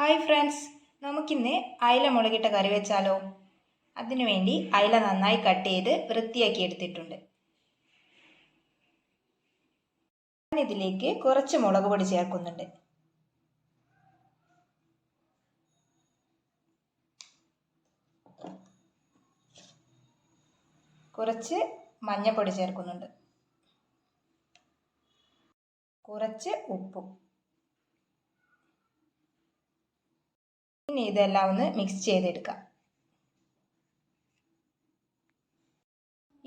Hi friends, നമുക്കിന്ന് അയില മുളകിട്ട കറി വെച്ചാലോ? അതിനുവേണ്ടി അയില നന്നായി കട്ട് ചെയ്ത് വൃത്തിയാക്കി എടുത്തിട്ടുണ്ട്. ഇതിലേക്ക് കുറച്ച് മുളക് പൊടി ചേർക്കുന്നുണ്ട്. കുറച്ച് മഞ്ഞൾപ്പൊടി ചേർക്കുന്നുണ്ട്. കുറച്ച് ഉപ്പും. ഇനി ഇതെല്ലാം ഒന്ന് മിക്സ് ചെയ്തെടുക്കാം.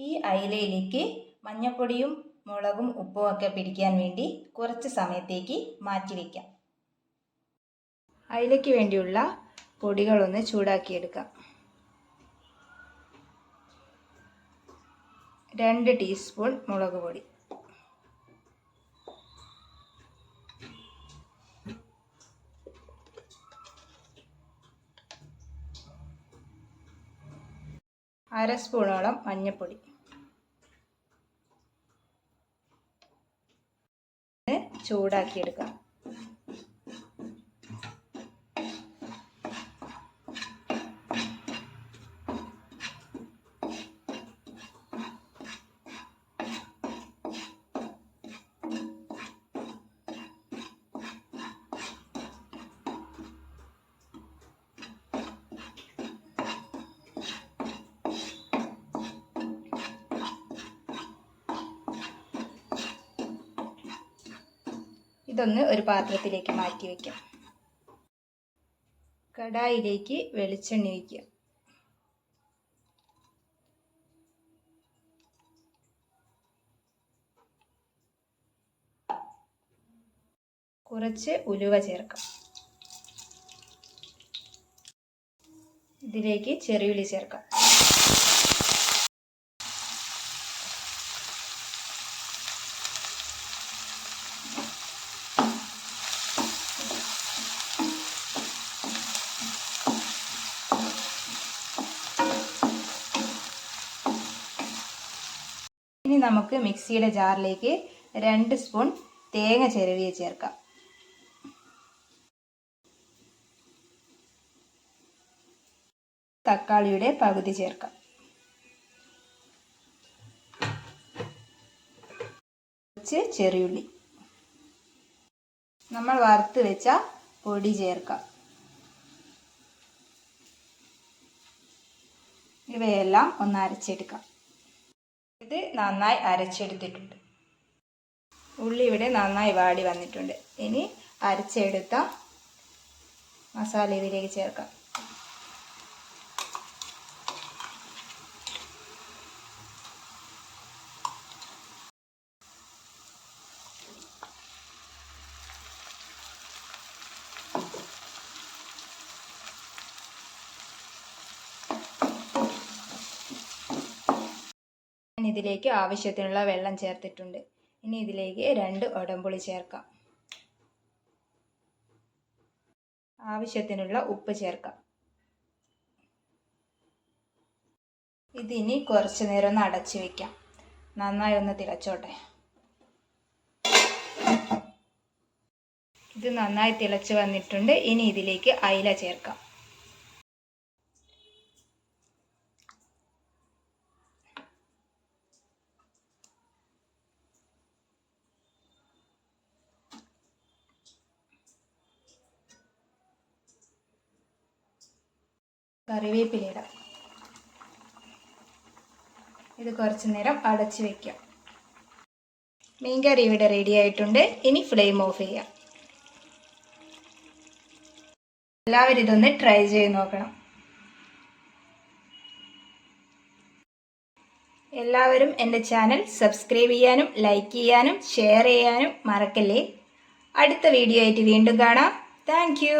ഈ അയിലയിലേക്ക് മഞ്ഞൾപ്പൊടിയും മുളകും ഉപ്പും ഒക്കെ പിടിക്കാൻ വേണ്ടി കുറച്ച് സമയത്തേക്ക് മാറ്റി വയ്ക്കാം. അയിലയ്ക്ക് വേണ്ടിയുള്ള പൊടികളൊന്ന് ചൂടാക്കിയെടുക്കാം. 2 ടീസ്പൂൺ മുളക് പൊടി, 1/2 സ്പൂണോളം മഞ്ഞൾപ്പൊടി, ചൂടാക്കിയെടുക്കാം. ഇതൊന്ന് ഒരു പാത്രത്തിലേക്ക് മാറ്റി വയ്ക്കാം. കടായിലേക്ക് വെളിച്ചെണ്ണ ഒഴിക്കുക. കുറച്ച് ഉലുവ ചേർക്കാം. ഇതിലേക്ക് ചെറിയുള്ളി ചേർക്കാം. ഇനി നമുക്ക് മിക്സിയുടെ ജാറിലേക്ക് 2 സ്പൂൺ തേങ്ങ ചിരവിയ ചേർക്കാം. തക്കാളിയുടെ പകുതി ചേർക്കാം. കുറച്ച് ചെറിയുള്ളി, നമ്മൾ വറുത്ത് വെച്ച പൊടി ചേർക്കാം. ഇവയെല്ലാം ഒന്ന് അരച്ചെടുക്കാം. ഇത് നന്നായി അരച്ചെടുത്തിട്ടുണ്ട്. ഉള്ളി ഇവിടെ നന്നായി വാടി വന്നിട്ടുണ്ട്. ഇനി അരച്ചെടുത്ത മസാല ഇതിലേക്ക് ചേർക്കാം. ഇതിലേക്ക് ആവശ്യത്തിനുള്ള വെള്ളം ചേർത്തിട്ടുണ്ട്. ഇനി ഇതിലേക്ക് 2 ഉടമ്പുളി ചേർക്കാം. ആവശ്യത്തിനുള്ള ഉപ്പ് ചേർക്കാം. ഇതിനി കുറച്ച് നേരം ഒന്ന് അടച്ചു വയ്ക്കാം. നന്നായി ഒന്ന് തിളച്ചോട്ടെ. ഇത് നന്നായി തിളച്ച് വന്നിട്ടുണ്ട്. ഇനി ഇതിലേക്ക് അയില ചേർക്കാം. കറിവേപ്പില ഇടാം. ഇത് കുറച്ച് നേരം അടച്ചു വയ്ക്കാം. മീൻകറി ഇവിടെ റെഡി ആയിട്ടുണ്ട്. ഇനി ഫ്ലെയിം ഓഫ് ചെയ്യാം. എല്ലാവരും ഇതൊന്ന് ട്രൈ ചെയ്ത് നോക്കണം. എല്ലാവരും എൻ്റെ ചാനൽ സബ്സ്ക്രൈബ് ചെയ്യാനും ലൈക്ക് ചെയ്യാനും ഷെയർ ചെയ്യാനും മറക്കല്ലേ. അടുത്ത വീഡിയോ ആയിട്ട് വീണ്ടും കാണാം. Thank you.